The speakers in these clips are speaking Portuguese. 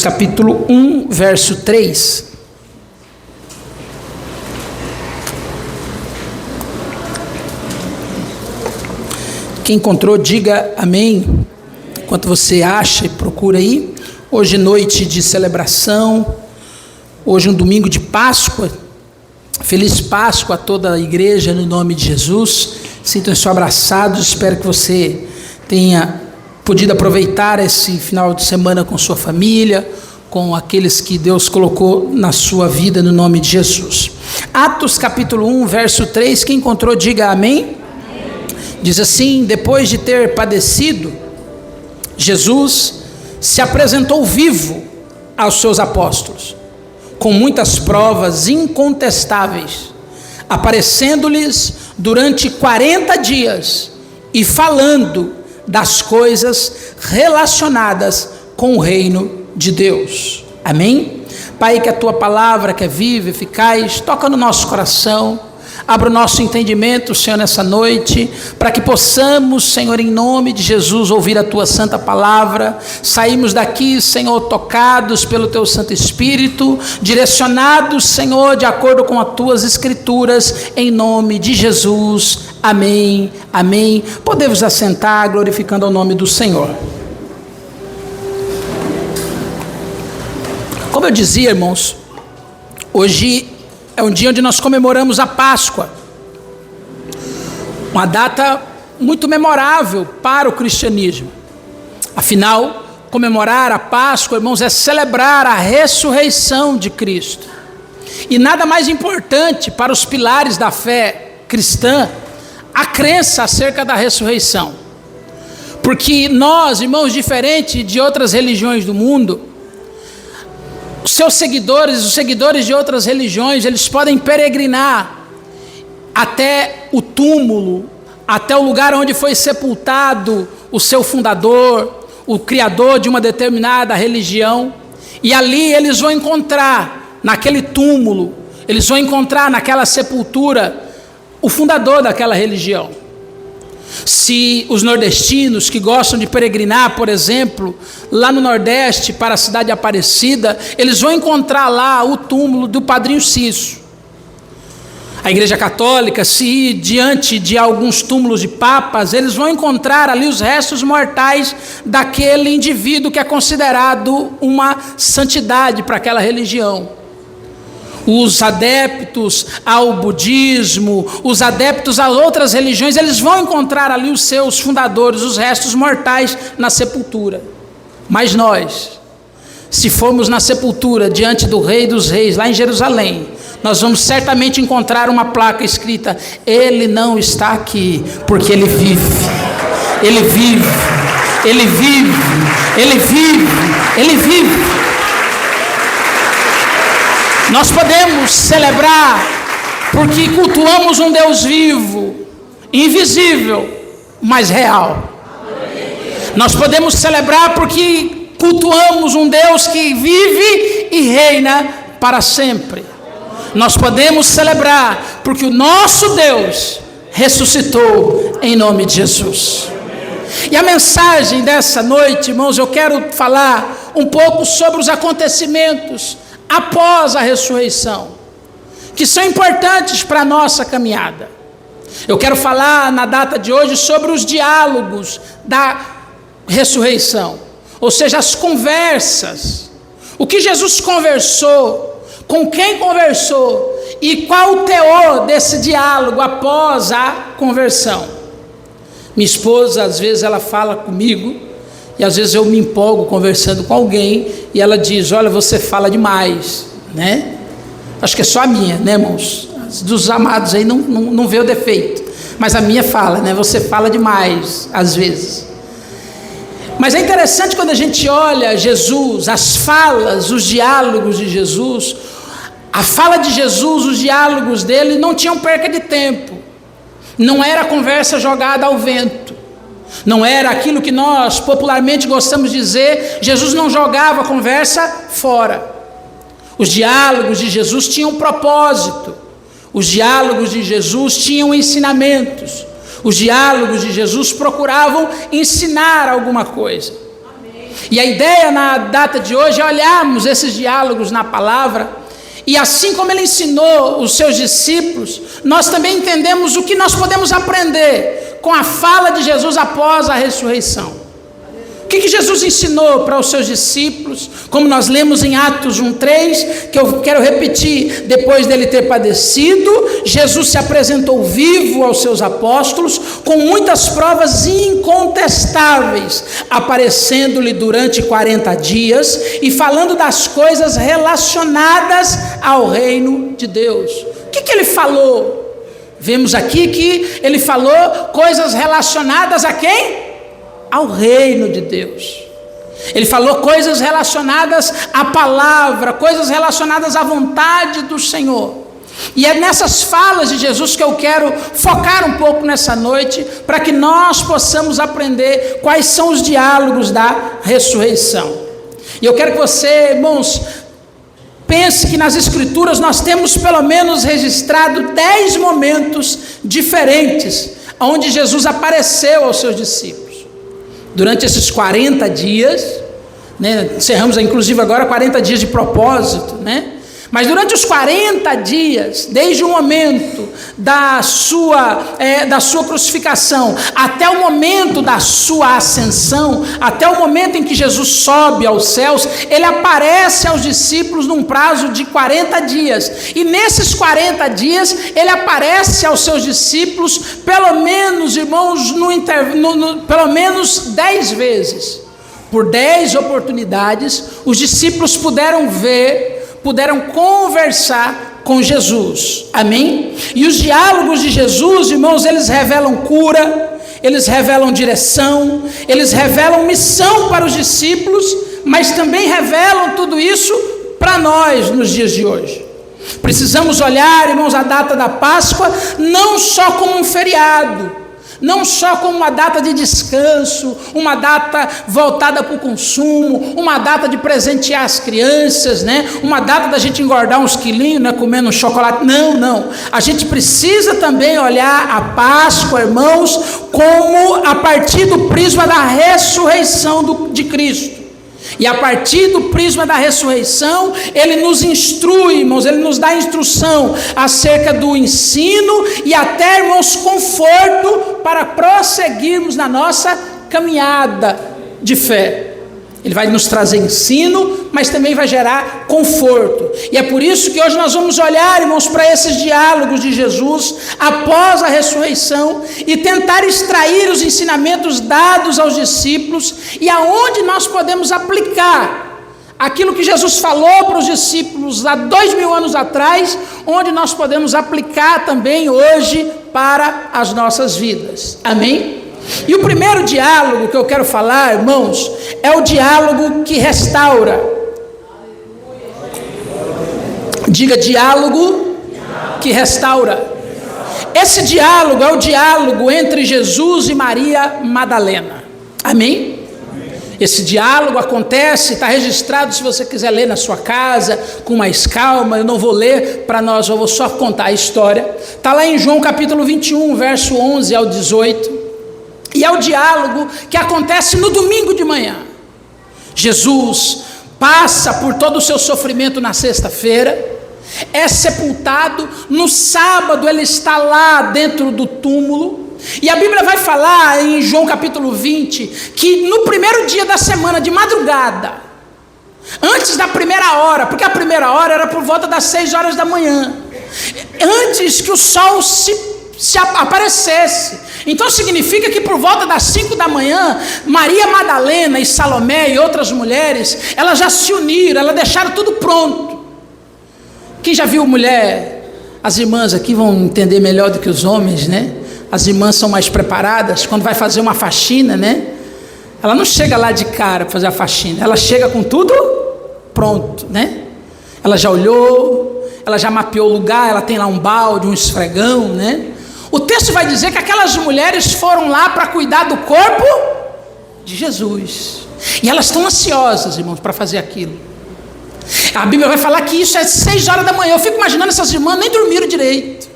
capítulo 1, verso 3. Quem encontrou, diga amém. Enquanto você acha e procura aí. Hoje noite de celebração, hoje um domingo de Páscoa. Feliz Páscoa a toda a igreja no nome de Jesus. Sintam-se abraçados, espero que você tenha podido aproveitar esse final de semana com sua família, com aqueles que Deus colocou na sua vida no nome de Jesus. Atos capítulo 1, verso 3, quem encontrou diga amém. Diz assim: depois de ter padecido, Jesus se apresentou vivo aos seus apóstolos, com muitas provas incontestáveis, aparecendo-lhes durante 40 dias e falando das coisas relacionadas com o reino de Deus. Amém? Pai, que a tua palavra, que é viva, eficaz, toca no nosso coração, abra o nosso entendimento, Senhor, nessa noite, para que possamos, Senhor, em nome de Jesus, ouvir a tua santa palavra. Saímos daqui, Senhor, tocados pelo teu Santo Espírito, direcionados, Senhor, de acordo com as tuas escrituras, em nome de Jesus. Amém, amém. Podemos assentar, glorificando o nome do Senhor. Como eu dizia, irmãos, hoje é um dia onde nós comemoramos a Páscoa, uma data muito memorável para o cristianismo. Afinal, comemorar a Páscoa, irmãos, é celebrar a ressurreição de Cristo. E nada mais importante para os pilares da fé cristã, a crença acerca da ressurreição. Porque nós, irmãos, diferente de outras religiões do mundo, os seus seguidores, os seguidores de outras religiões, eles podem peregrinar até o túmulo, até o lugar onde foi sepultado o seu fundador, o criador de uma determinada religião, e ali eles vão encontrar, naquele túmulo, eles vão encontrar naquela sepultura, o fundador daquela religião. Se os nordestinos que gostam de peregrinar, por exemplo, lá no Nordeste para a cidade de Aparecida, eles vão encontrar lá o túmulo do Padrinho Cício. A Igreja Católica, se ir diante de alguns túmulos de papas, eles vão encontrar ali os restos mortais daquele indivíduo que é considerado uma santidade para aquela religião. Os adeptos ao budismo, os adeptos a outras religiões, eles vão encontrar ali os seus fundadores, os restos mortais na sepultura. Mas nós, se formos na sepultura diante do Rei dos Reis, lá em Jerusalém, nós vamos certamente encontrar uma placa escrita: Ele não está aqui, porque Ele vive. Ele vive, Ele vive, Ele vive, Ele vive. Nós podemos celebrar porque cultuamos um Deus vivo, invisível, mas real. Nós podemos celebrar porque cultuamos um Deus que vive e reina para sempre. Nós podemos celebrar porque o nosso Deus ressuscitou em nome de Jesus. E a mensagem dessa noite, irmãos, eu quero falar um pouco sobre os acontecimentos após a ressurreição, que são importantes para a nossa caminhada. Eu quero falar na data de hoje sobre os diálogos da ressurreição, ou seja, as conversas, o que Jesus conversou, com quem conversou e qual o teor desse diálogo após a conversão. Minha esposa, às vezes ela fala comigo, e às vezes eu me empolgo conversando com alguém, e ela diz: olha, você fala demais, né? Acho que é só a minha, né, irmãos? Dos amados aí não vê o defeito, mas a minha fala, né? Você fala demais, às vezes. Mas é interessante quando a gente olha Jesus, as falas, os diálogos de Jesus, a fala de Jesus, os diálogos dele não tinham perca de tempo, não era conversa jogada ao vento. Não era aquilo que nós popularmente gostamos de dizer, Jesus não jogava a conversa fora. Os diálogos de Jesus tinham propósito, os diálogos de Jesus tinham ensinamentos, os diálogos de Jesus procuravam ensinar alguma coisa. E a ideia na data de hoje é olharmos esses diálogos na palavra, e assim como ele ensinou os seus discípulos, nós também entendemos o que nós podemos aprender com a fala de Jesus após a ressurreição. O que Jesus ensinou para os seus discípulos, como nós lemos em Atos 1:3, que eu quero repetir: depois dele ter padecido, Jesus se apresentou vivo aos seus apóstolos, com muitas provas incontestáveis, aparecendo-lhe durante 40 dias e falando das coisas relacionadas ao reino de Deus. O que ele falou? Vemos aqui que ele falou coisas relacionadas a quem? Ao reino de Deus. Ele falou coisas relacionadas à palavra, coisas relacionadas à vontade do Senhor. E é nessas falas de Jesus que eu quero focar um pouco nessa noite, para que nós possamos aprender quais são os diálogos da ressurreição. E eu quero que você, irmãos, pense que nas Escrituras nós temos pelo menos registrado 10 momentos diferentes, onde Jesus apareceu aos seus discípulos. Durante esses 40 dias, né, encerramos inclusive agora 40 dias de propósito, né? Mas durante os 40 dias, desde o momento da sua crucificação, até o momento da sua ascensão, até o momento em que Jesus sobe aos céus, ele aparece aos discípulos num prazo de 40 dias. E nesses 40 dias, ele aparece aos seus discípulos, pelo menos, irmãos, pelo menos 10 vezes. Por 10 oportunidades, os discípulos puderam conversar com Jesus, amém? E os diálogos de Jesus, irmãos, eles revelam cura, eles revelam direção, eles revelam missão para os discípulos, mas também revelam tudo isso para nós nos dias de hoje. Precisamos olhar, irmãos, a data da Páscoa não só como um feriado, não só como uma data de descanso, uma data voltada para o consumo, uma data de presentear as crianças, né? Uma data da gente engordar uns quilinhos, né? Comendo um chocolate. Não. A gente precisa também olhar a Páscoa, irmãos, como a partir do prisma da ressurreição de Cristo. E a partir do prisma da ressurreição, ele nos instrui, irmãos, ele nos dá instrução acerca do ensino e até, irmãos, conforto para prosseguirmos na nossa caminhada de fé. Ele vai nos trazer ensino, mas também vai gerar conforto. E é por isso que hoje nós vamos olhar, irmãos, para esses diálogos de Jesus após a ressurreição e tentar extrair os ensinamentos dados aos discípulos e aonde nós podemos aplicar aquilo que Jesus falou para os discípulos há 2000 anos atrás, onde nós podemos aplicar também hoje para as nossas vidas. Amém? E o primeiro diálogo que eu quero falar, irmãos, é o diálogo que restaura. Diga: diálogo que restaura. Esse diálogo é o diálogo entre Jesus e Maria Madalena. Amém? Esse diálogo acontece, está registrado, se você quiser ler na sua casa, com mais calma. Eu não vou ler para nós, eu vou só contar a história. Está lá em João capítulo 21, verso 11 ao 18. E é o diálogo que acontece no domingo de manhã. Jesus passa por todo o seu sofrimento na sexta-feira, é sepultado, no sábado ele está lá dentro do túmulo, e a Bíblia vai falar em João capítulo 20, que no primeiro dia da semana, de madrugada, antes da primeira hora, porque a primeira hora era por volta das 6 horas da manhã, antes que o sol se aparecesse. Então significa que por volta das 5 da manhã, Maria Madalena e Salomé e outras mulheres, elas já se uniram, elas deixaram tudo pronto. Quem já viu mulher, as irmãs aqui vão entender melhor do que os homens, né? As irmãs são mais preparadas, quando vai fazer uma faxina, né? Ela não chega lá de cara para fazer a faxina, ela chega com tudo pronto, né? Ela já olhou, ela já mapeou o lugar, ela tem lá um balde, um esfregão, né? O texto vai dizer que aquelas mulheres foram lá para cuidar do corpo de Jesus. E elas estão ansiosas, irmãos, para fazer aquilo. A Bíblia vai falar que isso é 6 horas da manhã. Eu fico imaginando essas irmãs nem dormiram direito.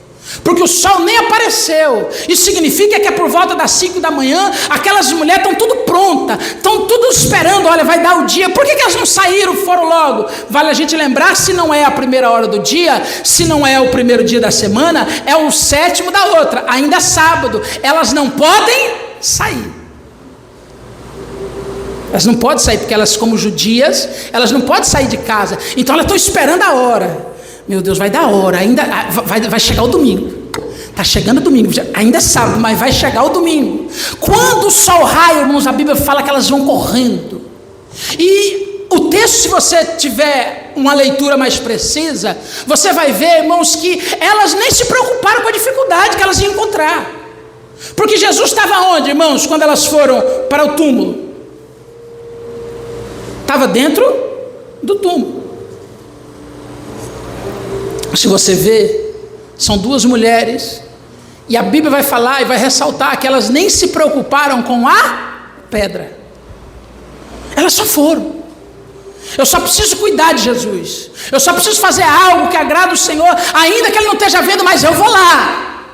porque o sol nem apareceu. Isso significa que é por volta das 5 da manhã, aquelas mulheres estão tudo prontas, estão tudo esperando, olha, vai dar o dia. Por que elas não saíram, foram logo? Vale a gente lembrar, se não é a primeira hora do dia, se não é o primeiro dia da semana, é o 7º da outra, ainda é sábado, elas não podem sair. Elas não podem sair, porque elas, como judias, elas não podem sair de casa, então elas estão esperando a hora. Meu Deus, vai dar hora, ainda vai chegar o domingo. Está chegando o domingo, ainda é sábado, mas vai chegar o domingo. Quando o sol raia, irmãos, a Bíblia fala que elas vão correndo. E o texto, se você tiver uma leitura mais precisa, você vai ver, irmãos, que elas nem se preocuparam com a dificuldade que elas iam encontrar. Porque Jesus estava onde, irmãos, quando elas foram para o túmulo? Estava dentro do túmulo. Se você vê, são duas mulheres, e a Bíblia vai falar e vai ressaltar que elas nem se preocuparam com a pedra. Elas só foram. Eu só preciso cuidar de Jesus, eu só preciso fazer algo que agrada o Senhor, ainda que Ele não esteja vendo, mas eu vou lá.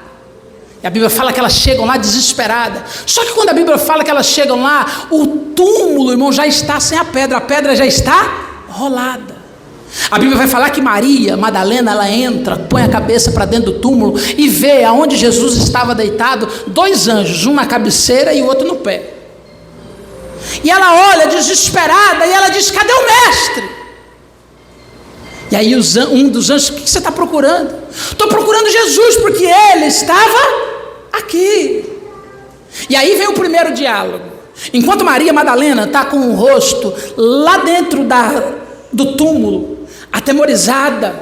E a Bíblia fala que elas chegam lá desesperadas. Só que quando a Bíblia fala que elas chegam lá, o túmulo, irmão, já está sem a pedra já está rolada. A Bíblia vai falar que Maria Madalena, ela entra, põe a cabeça para dentro do túmulo e vê aonde Jesus estava deitado, 2 anjos, um na cabeceira e o outro no pé. E ela olha desesperada e ela diz: cadê o mestre? E aí um dos anjos: o que você está procurando? Estou procurando Jesus, porque ele estava aqui. E aí vem o primeiro diálogo. Enquanto Maria Madalena está com o rosto lá dentro do túmulo, atemorizada,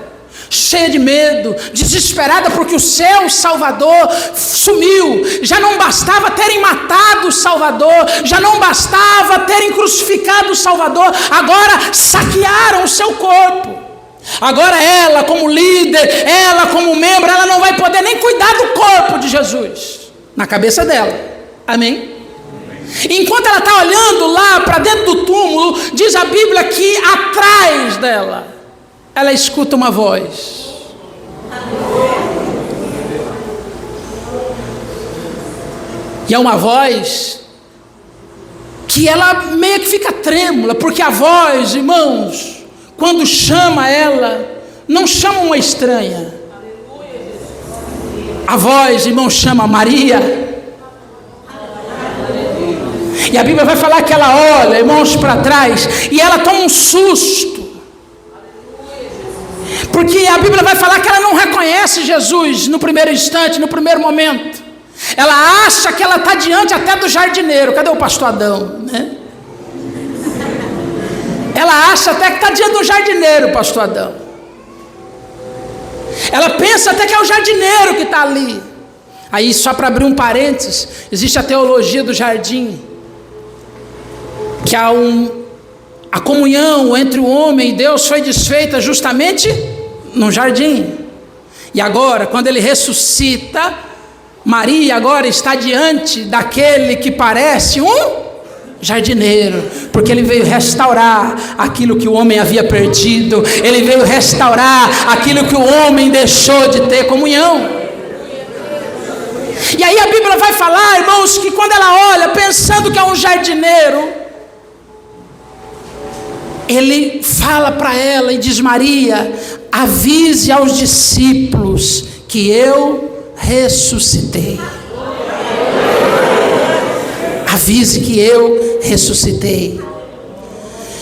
cheia de medo, desesperada porque o seu Salvador sumiu. Já não bastava terem matado o Salvador, já não bastava terem crucificado o Salvador, agora saquearam o seu corpo. Agora ela, como líder, ela como membro, ela não vai poder nem cuidar do corpo de Jesus, na cabeça dela. Amém? Enquanto ela está olhando lá para dentro do túmulo, diz a Bíblia que atrás dela, ela escuta uma voz. E é uma voz que ela meio que fica trêmula, porque a voz, irmãos, quando chama ela, não chama uma estranha. A voz, irmão, chama Maria. E a Bíblia vai falar que ela olha, irmãos, para trás, e ela toma um susto. Porque a Bíblia vai falar que ela não reconhece Jesus no primeiro instante, no primeiro momento. Ela acha que ela está diante até do jardineiro. Cadê o pastor Adão? Né? Ela acha até que está diante do jardineiro, pastor Adão. Ela pensa até que é o jardineiro que está ali. Aí, só para abrir um parênteses, existe a teologia do jardim, que a comunhão entre o homem e Deus foi desfeita justamente no jardim. E agora, quando ele ressuscita, Maria agora está diante daquele que parece um jardineiro, porque ele veio restaurar aquilo que o homem havia perdido, ele veio restaurar aquilo que o homem deixou de ter comunhão. E aí a Bíblia vai falar, irmãos, que quando ela olha pensando que é um jardineiro, ele fala para ela e diz: Maria, avise aos discípulos que eu ressuscitei. Avise que eu ressuscitei.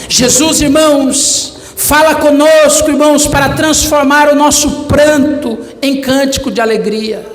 Jesus, irmãos, fala conosco, irmãos, para transformar o nosso pranto em cântico de alegria.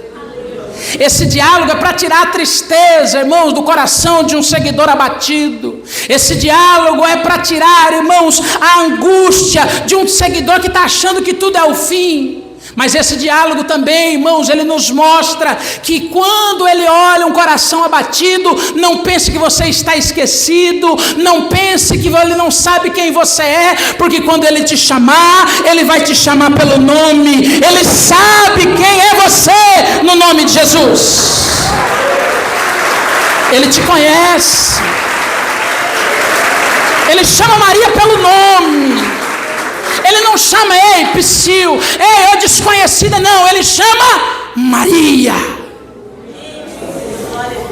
Esse diálogo é para tirar a tristeza, irmãos, do coração de um seguidor abatido. Esse diálogo é para tirar, irmãos, a angústia de um seguidor que está achando que tudo é o fim. Mas esse diálogo também, irmãos, ele nos mostra que quando ele olha um coração abatido, não pense que você está esquecido, não pense que ele não sabe quem você é, porque quando ele te chamar, ele vai te chamar pelo nome. Ele sabe quem é você no nome de Jesus. Ele te conhece. Ele chama Maria pelo nome. Ele não chama: ei, Psyu, ei, eu desconhecida, não. Ele chama Maria.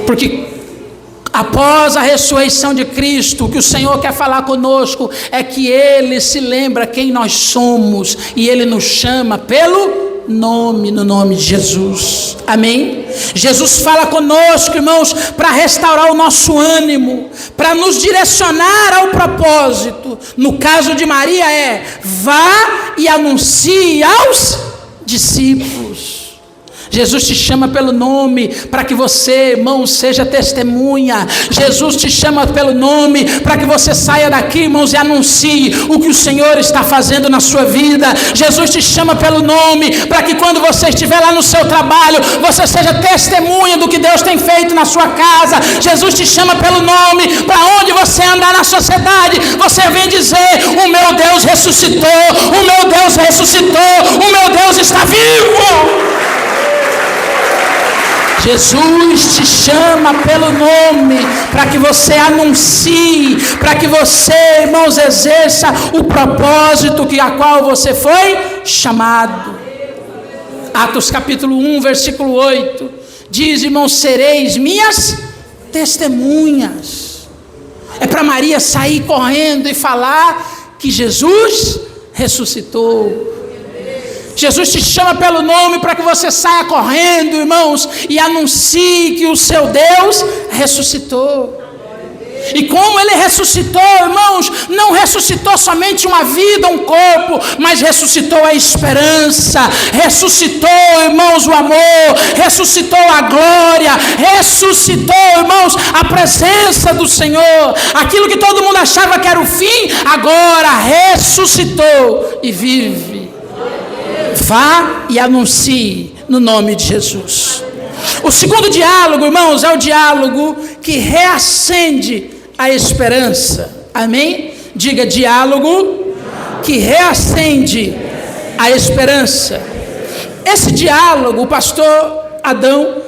Porque após a ressurreição de Cristo, o que o Senhor quer falar conosco é que Ele se lembra quem nós somos e Ele nos chama pelo nome, no nome de Jesus. Amém? Jesus fala conosco, irmãos, para restaurar o nosso ânimo, para nos direcionar ao propósito. No caso de Maria vá e anuncie aos discípulos. Jesus te chama pelo nome para que você, irmão, seja testemunha. Jesus te chama pelo nome para que você saia daqui, irmãos, e anuncie o que o Senhor está fazendo na sua vida. Jesus te chama pelo nome para que quando você estiver lá no seu trabalho, você seja testemunha do que Deus tem feito na sua casa. Jesus te chama pelo nome para onde você andar na sociedade, você vem dizer: o meu Deus ressuscitou, o meu Deus ressuscitou, o meu Deus está vivo. Jesus te chama pelo nome para que você anuncie, para que você, irmãos, exerça o propósito a qual você foi chamado. Atos capítulo 1, versículo 8, diz, irmãos: sereis minhas testemunhas. É para Maria sair correndo e falar que Jesus ressuscitou. Jesus te chama pelo nome para que você saia correndo, irmãos, e anuncie que o seu Deus ressuscitou. E como Ele ressuscitou, irmãos, não ressuscitou somente uma vida, um corpo, mas ressuscitou a esperança, ressuscitou, irmãos, o amor, ressuscitou a glória, ressuscitou, irmãos, a presença do Senhor. Aquilo que todo mundo achava que era o fim, agora ressuscitou e vive. Vá e anuncie no nome de Jesus. O segundo diálogo, irmãos, é o diálogo que reacende a esperança. Amém? Diga: diálogo que reacende a esperança. Esse diálogo, o pastor Adão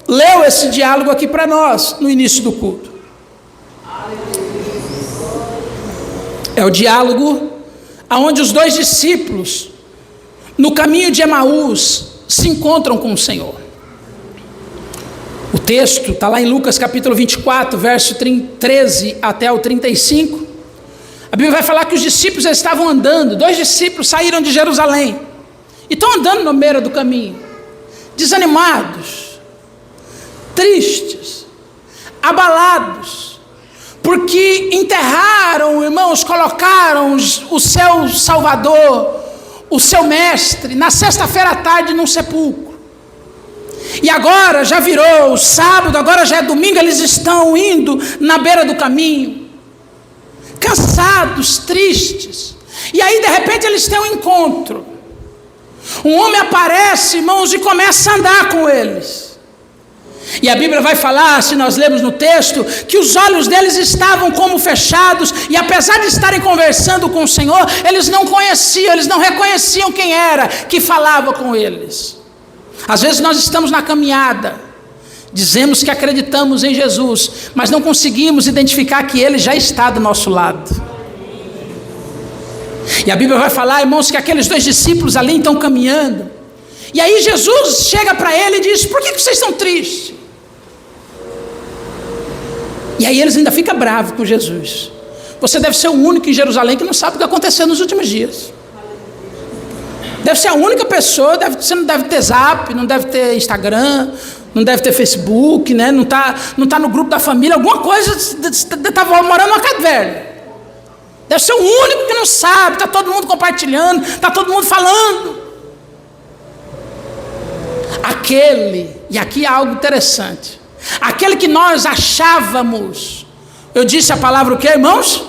leu esse diálogo aqui para nós no início do culto. É o diálogo onde os dois discípulos, no caminho de Emaús, se encontram com o Senhor. O texto está lá em Lucas capítulo 24, verso 13 até o 35. A Bíblia vai falar que os discípulos estavam andando, dois discípulos saíram de Jerusalém e estão andando no beira do caminho, desanimados, tristes, abalados, porque enterraram, irmãos, colocaram o seu Salvador, o seu mestre, na sexta-feira à tarde num sepulcro. E agora já virou sábado, agora já é domingo, eles estão indo na beira do caminho, cansados, tristes. E aí de repente eles têm um encontro. Um homem aparece, irmãos, e começa a andar com eles. E a Bíblia vai falar, se nós lermos no texto, que os olhos deles estavam como fechados, e apesar de estarem conversando com o Senhor, eles não conheciam, eles não reconheciam quem era que falava com eles. Às vezes nós estamos na caminhada, dizemos que acreditamos em Jesus, mas não conseguimos identificar que Ele já está do nosso lado. E a Bíblia vai falar, irmãos, que aqueles dois discípulos ali estão caminhando, e aí Jesus chega para ele e diz: por que vocês estão tristes? E aí eles ainda ficam bravos com Jesus. Você deve ser o único em Jerusalém que não sabe o que aconteceu nos últimos dias. Deve ser a única pessoa, você não deve ter Zap, não deve ter Instagram, não deve ter Facebook, né? Não tá no grupo da família, alguma coisa, está morando numa caverna. Deve ser o único que não sabe, está todo mundo compartilhando, está todo mundo falando. E aqui há algo interessante, aquele que nós achávamos, eu disse a palavra o que, irmãos?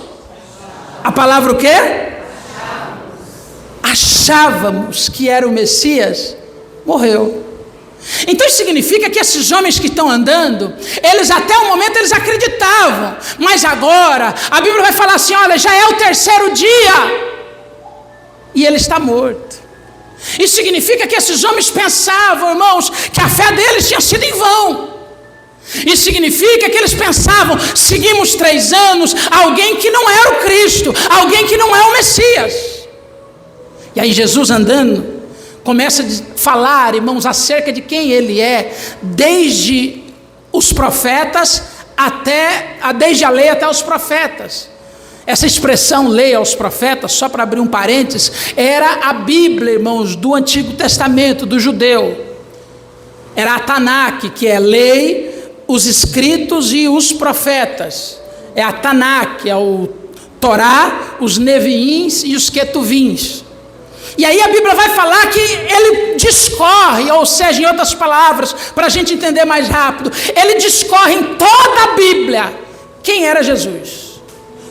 A palavra o que? Achávamos que era o Messias, morreu. Então isso significa que esses homens que estão andando, eles até o momento eles acreditavam, mas agora a Bíblia vai falar assim: olha, já é o terceiro dia e ele está morto. Isso significa que esses homens pensavam, irmãos, que a fé deles tinha sido em vão. Isso significa que eles pensavam: seguimos 3 anos alguém que não era o Cristo, alguém que não é o Messias. E aí Jesus andando começa a falar, irmãos, acerca de quem ele é, desde os profetas desde a lei até os profetas. Essa expressão lei aos profetas, só para abrir um parênteses, era a Bíblia, irmãos, do Antigo Testamento, do judeu. Era a Tanakh, que é lei, os escritos e os profetas. É a Tanakh, é o Torá, os Neviins e os Ketuvins. E aí a Bíblia vai falar que ele discorre, ou seja, em outras palavras, para a gente entender mais rápido, ele discorre em toda a Bíblia quem era Jesus.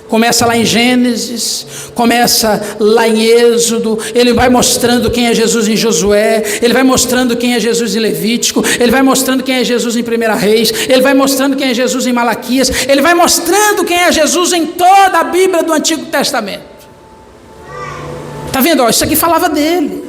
Começa lá em Gênesis, começa lá em Êxodo, ele vai mostrando quem é Jesus em Josué, ele vai mostrando quem é Jesus em Levítico, ele vai mostrando quem é Jesus em 1 Reis, ele vai mostrando quem é Jesus em Malaquias, ele vai mostrando quem é Jesus em toda a Bíblia do Antigo Testamento. Está vendo? Isso aqui falava dele.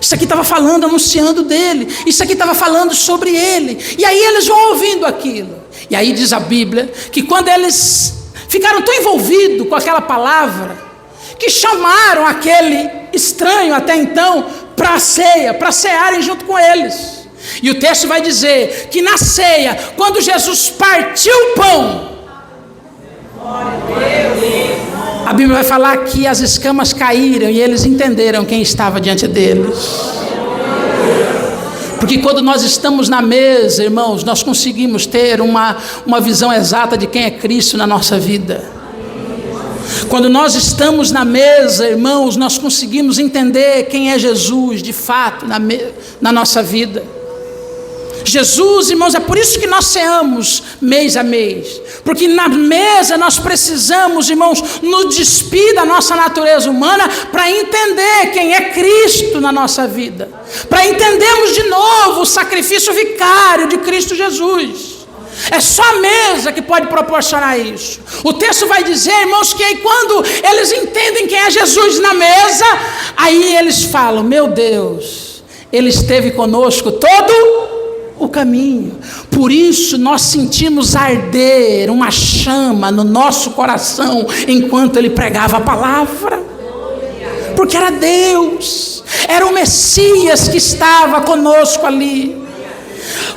Isso aqui estava falando, anunciando dele. Isso aqui estava falando sobre ele. E aí eles vão ouvindo aquilo. E aí diz a Bíblia que quando eles ficaram tão envolvidos com aquela palavra, que chamaram aquele estranho até então para a ceia, para cearem junto com eles. E o texto vai dizer que na ceia, quando Jesus partiu o pão, a Bíblia vai falar que as escamas caíram e eles entenderam quem estava diante deles. Porque quando nós estamos na mesa, irmãos, nós conseguimos ter uma visão exata de quem é Cristo na nossa vida. Quando nós estamos na mesa, irmãos, nós conseguimos entender quem é Jesus de fato na nossa vida. Jesus, irmãos, é por isso que nós ceamos mês a mês, porque na mesa nós precisamos, irmãos, nos despir da nossa natureza humana para entender quem é Cristo na nossa vida, para entendermos de novo o sacrifício vicário de Cristo Jesus. É só a mesa que pode proporcionar isso. O texto vai dizer, irmãos, que aí quando eles entendem quem é Jesus na mesa, aí eles falam: meu Deus, Ele esteve conosco todo o caminho. Por isso nós sentimos arder uma chama no nosso coração enquanto ele pregava a palavra, porque era Deus, era o Messias que estava conosco ali.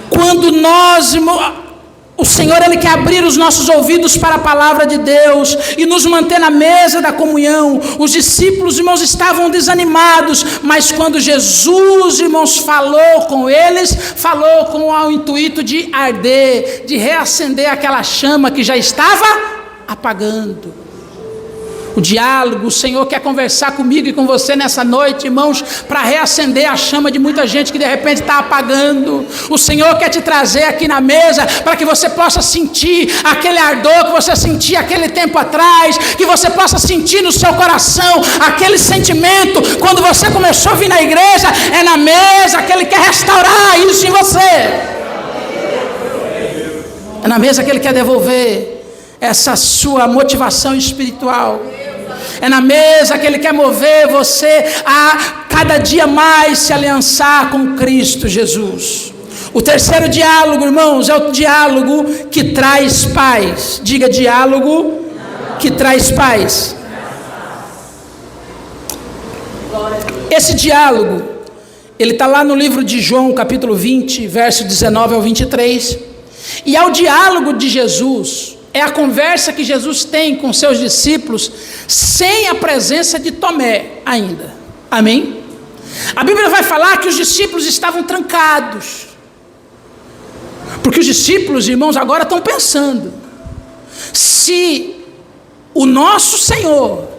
Quando nós, o Senhor, Ele quer abrir os nossos ouvidos para a palavra de Deus e nos manter na mesa da comunhão. Os discípulos, irmãos, estavam desanimados, mas quando Jesus, irmãos, falou com eles, falou com o intuito de arder, de reacender aquela chama que já estava apagando. O diálogo, o Senhor quer conversar comigo e com você nessa noite, irmãos, para reacender a chama de muita gente que de repente está apagando. O Senhor quer te trazer aqui na mesa para que você possa sentir aquele ardor que você sentia aquele tempo atrás, que você possa sentir no seu coração aquele sentimento quando você começou a vir na igreja. É na mesa que Ele quer restaurar isso em você. É na mesa que Ele quer devolver essa sua motivação espiritual. É na mesa que Ele quer mover você a cada dia mais se aliançar com Cristo Jesus. O terceiro diálogo, irmãos, é o diálogo que traz paz. Diga: diálogo que traz paz. Esse diálogo, ele está lá no livro de João, capítulo 20, verso 19 ao 23. E é o diálogo de Jesus. É a conversa que Jesus tem com seus discípulos sem a presença de Tomé ainda. Amém? A Bíblia vai falar que os discípulos estavam trancados. Porque os discípulos, irmãos, agora estão pensando: se o nosso Senhor,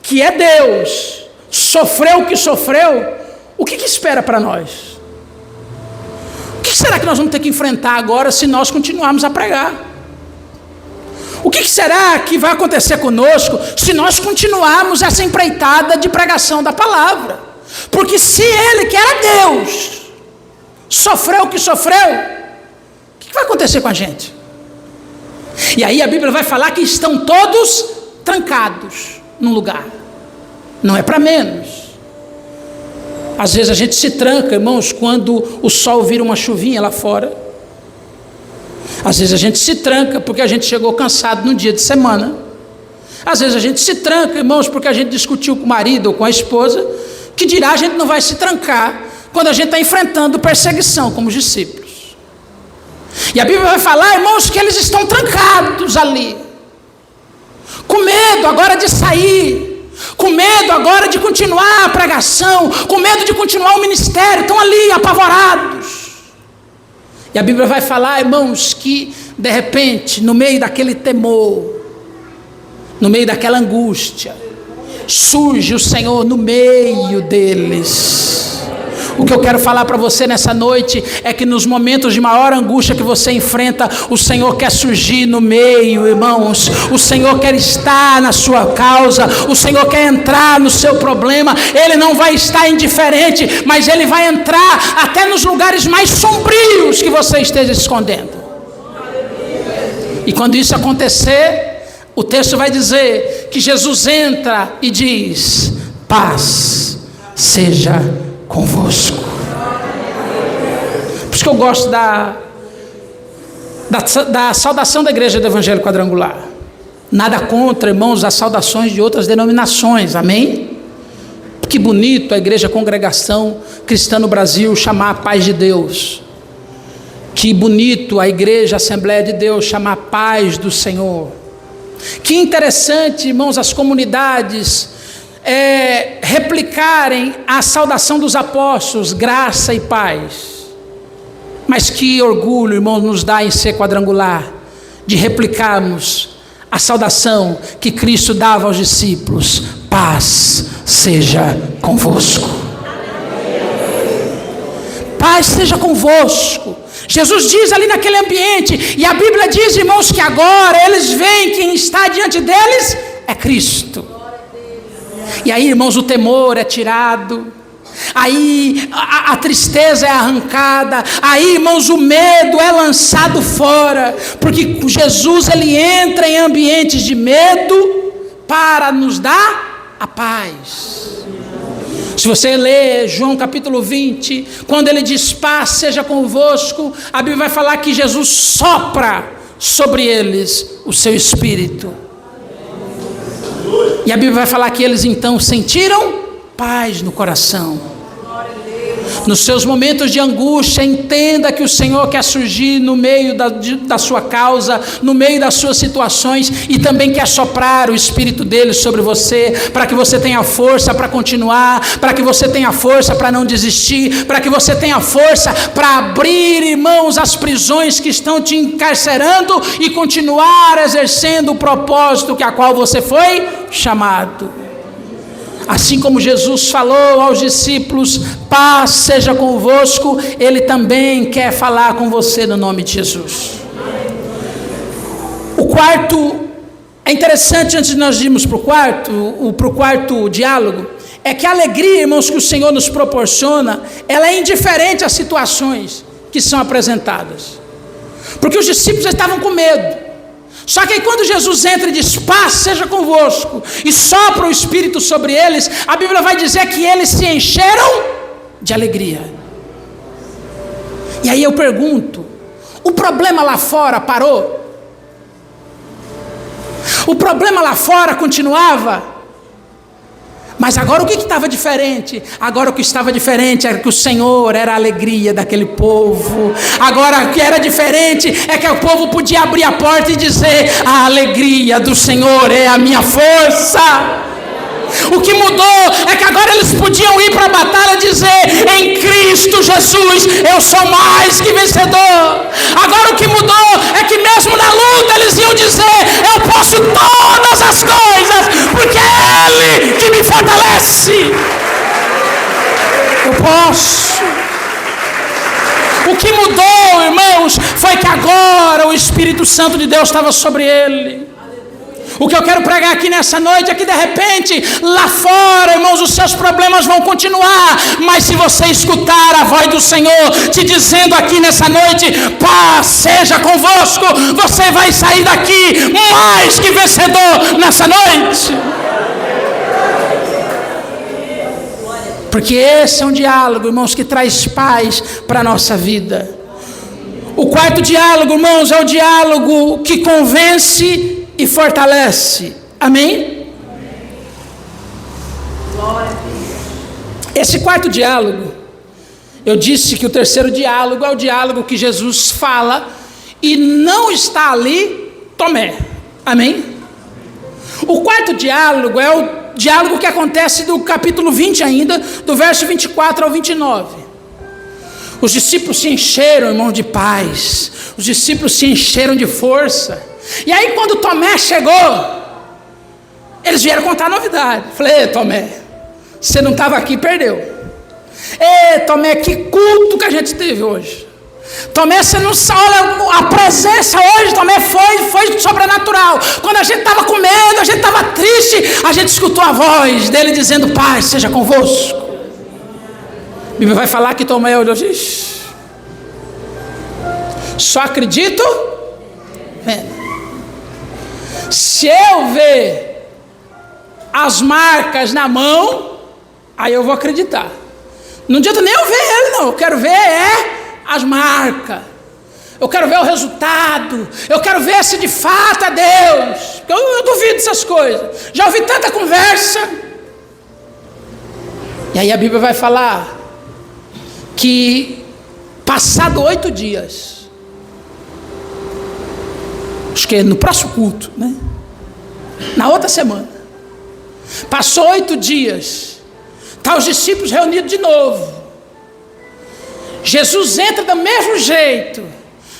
que é Deus, sofreu o que sofreu, o que espera para nós? O que será que nós vamos ter que enfrentar agora se nós continuarmos a pregar? O que será que vai acontecer conosco se nós continuarmos essa empreitada de pregação da palavra? Porque se Ele, que era Deus, sofreu o que sofreu, o que vai acontecer com a gente? E aí a Bíblia vai falar que estão todos trancados num lugar. Não é para menos. Às vezes a gente se tranca, irmãos, quando o sol vira uma chuvinha lá fora. Às vezes a gente se tranca porque a gente chegou cansado no dia de semana. Às vezes a gente se tranca, irmãos, porque a gente discutiu com o marido ou com a esposa, Que dirá, a gente não vai se trancar quando a gente está enfrentando perseguição como os discípulos. E a Bíblia vai falar, irmãos, que eles estão trancados ali, com medo agora de sair, com medo agora de continuar a pregação, com medo de continuar o ministério, estão ali apavorados. E a Bíblia vai falar, irmãos, que de repente, no meio daquele temor, no meio daquela angústia, surge o Senhor no meio deles. O que eu quero falar para você nessa noite é que nos momentos de maior angústia que você enfrenta, o Senhor quer surgir no meio, irmãos. O Senhor quer estar na sua causa, o Senhor quer entrar no seu problema. Ele não vai estar indiferente, mas Ele vai entrar até nos lugares mais sombrios que você esteja escondendo. E quando isso acontecer, o texto vai dizer que Jesus entra e diz: paz seja convosco. Por isso que eu gosto da saudação da igreja do Evangelho Quadrangular. Nada contra, irmãos, as saudações de outras denominações, amém? Que bonito a igreja Congregação Cristã no Brasil chamar a paz de Deus. Que bonito a igreja Assembleia de Deus chamar a paz do Senhor. Que interessante, irmãos, as comunidades replicarem a saudação dos apóstolos, graça e paz. Mas que orgulho, irmãos, nos dá em ser quadrangular, de replicarmos a saudação que Cristo dava aos discípulos: paz seja convosco. Paz seja convosco. Jesus diz ali naquele ambiente, e a Bíblia diz, irmãos, que agora eles veem quem está diante deles é Cristo. E aí, irmãos, o temor é tirado, aí a tristeza é arrancada, aí, irmãos, o medo é lançado fora, porque Jesus, ele entra em ambientes de medo para nos dar a paz. Se você ler João capítulo 20, quando ele diz paz seja convosco, a Bíblia vai falar que Jesus sopra sobre eles o seu espírito. E a Bíblia vai falar que eles então sentiram paz no coração. Nos seus momentos de angústia, entenda que o Senhor quer surgir no meio da sua causa, no meio das suas situações, e também quer soprar o Espírito dele sobre você, para que você tenha força para continuar, para que você tenha força para não desistir, para que você tenha força para abrir, irmãos, as prisões que estão te encarcerando e continuar exercendo o propósito que a qual você foi chamado. Assim como Jesus falou aos discípulos, paz seja convosco, Ele também quer falar com você no nome de Jesus. O quarto, é interessante, antes de nós irmos para o quarto diálogo, é que a alegria, irmãos, que o Senhor nos proporciona, ela é indiferente às situações que são apresentadas. Porque os discípulos estavam com medo. Só que aí quando Jesus entra e diz, paz seja convosco, e sopra o Espírito sobre eles, a Bíblia vai dizer que eles se encheram de alegria. E aí eu pergunto, o problema lá fora parou? O problema lá fora continuava? Mas agora o que estava diferente? Agora o que estava diferente era que o Senhor era a alegria daquele povo. Agora o que era diferente é que o povo podia abrir a porta e dizer, a alegria do Senhor é a minha força. O que mudou é que agora eles podiam ir para a batalha e dizer, em Cristo Jesus eu sou mais que vencedor. Agora o que mudou é que mesmo na luta eles iam dizer, eu posso todas as coisas, porque é Ele que me fortalece. Eu posso. O que mudou, irmãos, foi que agora o Espírito Santo de Deus estava sobre ele. O que eu quero pregar aqui nessa noite é que de repente, lá fora, irmãos, os seus problemas vão continuar, mas se você escutar a voz do Senhor te dizendo aqui nessa noite, paz seja convosco, você vai sair daqui mais que vencedor nessa noite. Porque esse é um diálogo, irmãos, que traz paz para a nossa vida. O quarto diálogo, irmãos, é o diálogo que convence e fortalece. Amém? Esse quarto diálogo, eu disse que o terceiro diálogo é o diálogo que Jesus fala e não está ali Tomé. Amém? O quarto diálogo é o diálogo que acontece do capítulo 20 ainda, do verso 24 ao 29. Os discípulos se encheram, irmão, de paz. Os discípulos se encheram de força. E aí quando Tomé chegou, eles vieram contar a novidade. Falei, Tomé, você não estava aqui, perdeu. Ei, Tomé, que culto que a gente teve hoje. Tomé, você não olha, a presença hoje, Tomé, foi sobrenatural. Quando a gente estava com medo, a gente estava triste, a gente escutou a voz dele dizendo, paz seja convosco. A Bíblia vai falar que Tomé olhou, só acredito vendo. Se eu ver as marcas na mão, aí eu vou acreditar. Não adianta nem eu ver ele, não. Eu quero ver as marcas. Eu quero ver o resultado. Eu quero ver se de fato é Deus. Eu duvido dessas coisas. Já ouvi tanta conversa. E aí a Bíblia vai falar que passado 8 dias, acho que é no próximo culto, né? Na outra semana, passou 8 dias, tá os discípulos reunidos de novo. Jesus entra do mesmo jeito,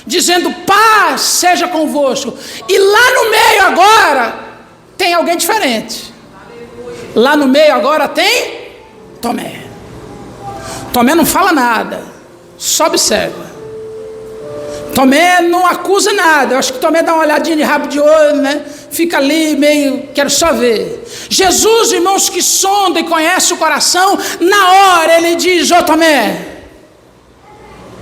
dizendo paz seja convosco. E lá no meio agora tem alguém diferente. Lá no meio agora tem Tomé. Tomé não fala nada, só observa. Tomé não acusa nada. Eu acho que Tomé dá uma olhadinha de rabo de olho, né? Fica ali meio, quero só ver. Jesus, irmãos, que sonda e conhece o coração, na hora ele diz, ô Tomé,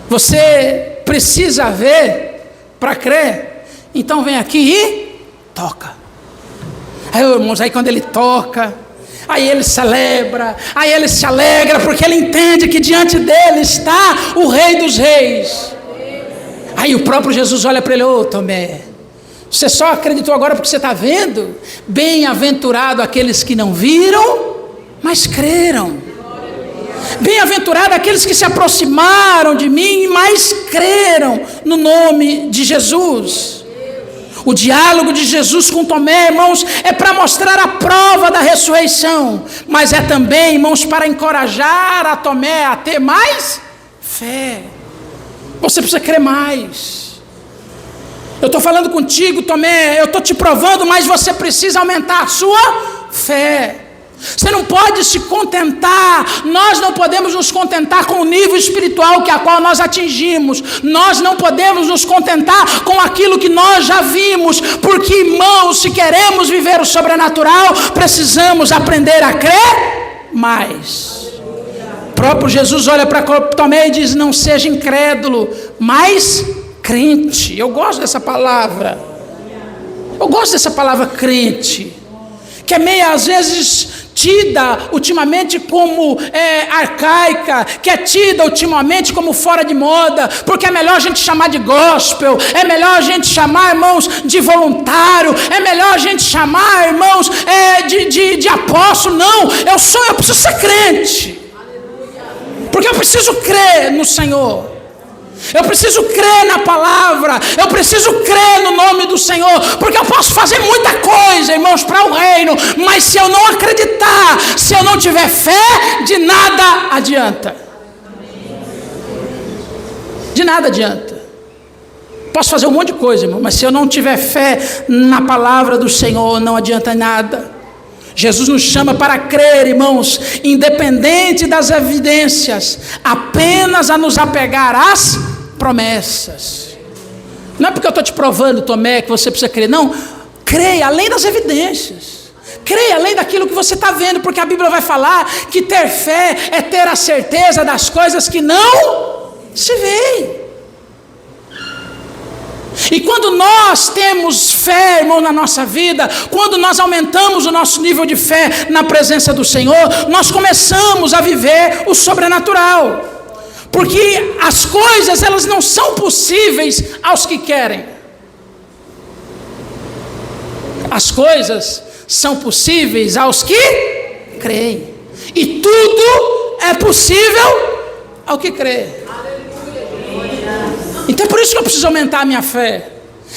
você precisa ver para crer? Então vem aqui e toca. Aí, irmãos, aí quando ele toca, aí ele celebra, aí ele se alegra, porque ele entende que diante dele está o Rei dos Reis. Aí o próprio Jesus olha para ele, ô Tomé, você só acreditou agora porque você está vendo? Bem-aventurado aqueles que não viram, mas creram. Bem-aventurado aqueles que se aproximaram de mim, mas creram no nome de Jesus. O diálogo de Jesus com Tomé, irmãos, é para mostrar a prova da ressurreição, mas é também, irmãos, para encorajar a Tomé a ter mais fé. Você precisa crer mais. Eu estou falando contigo, Tomé, eu estou te provando, mas você precisa aumentar a sua fé. Você não pode se contentar, nós não podemos nos contentar com o nível espiritual que a qual nós atingimos. Nós não podemos nos contentar com aquilo que nós já vimos, porque, irmãos, se queremos viver o sobrenatural, precisamos aprender a crer mais. O próprio Jesus olha para Tomé e diz, não seja incrédulo, mas crente. Eu gosto dessa palavra. Eu gosto dessa palavra crente, que é meio às vezes tida ultimamente como arcaica, que é tida ultimamente como fora de moda, porque é melhor a gente chamar de gospel, é melhor a gente chamar, irmãos, de voluntário, é melhor a gente chamar, irmãos, de apóstolo. Não, eu preciso ser crente, porque eu preciso crer no Senhor. Eu preciso crer na palavra, eu preciso crer no nome do Senhor, porque eu posso fazer muita coisa, irmãos, para o reino, mas se eu não acreditar, se eu não tiver fé, de nada adianta. De nada adianta. Posso fazer um monte de coisa, irmão, mas se eu não tiver fé na palavra do Senhor, não adianta nada. Jesus nos chama para crer, irmãos, independente das evidências, apenas a nos apegar às promessas. Não é porque eu estou te provando, Tomé, que você precisa crer, não. Creia além das evidências, creia além daquilo que você está vendo, porque a Bíblia vai falar que ter fé é ter a certeza das coisas que não se veem. E quando nós temos fé, irmão, na nossa vida, quando nós aumentamos o nosso nível de fé na presença do Senhor, nós começamos a viver o sobrenatural. Porque as coisas, elas não são possíveis aos que querem. As coisas são possíveis aos que creem. E tudo é possível ao que crê. Então é por isso que eu preciso aumentar a minha fé.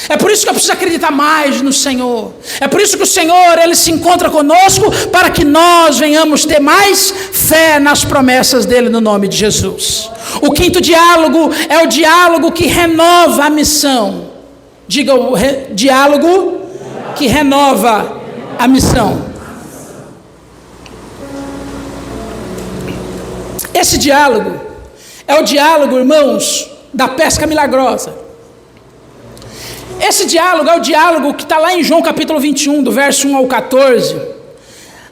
É por isso que eu preciso acreditar mais no Senhor. É por isso que o Senhor, Ele se encontra conosco, para que nós venhamos ter mais fé nas promessas dEle, no nome de Jesus. O quinto diálogo é o diálogo que renova a missão. Diga o diálogo que renova a missão. Esse diálogo é o diálogo, irmãos, da pesca milagrosa. Esse diálogo é o diálogo que está lá em João capítulo 21, do verso 1 ao 14,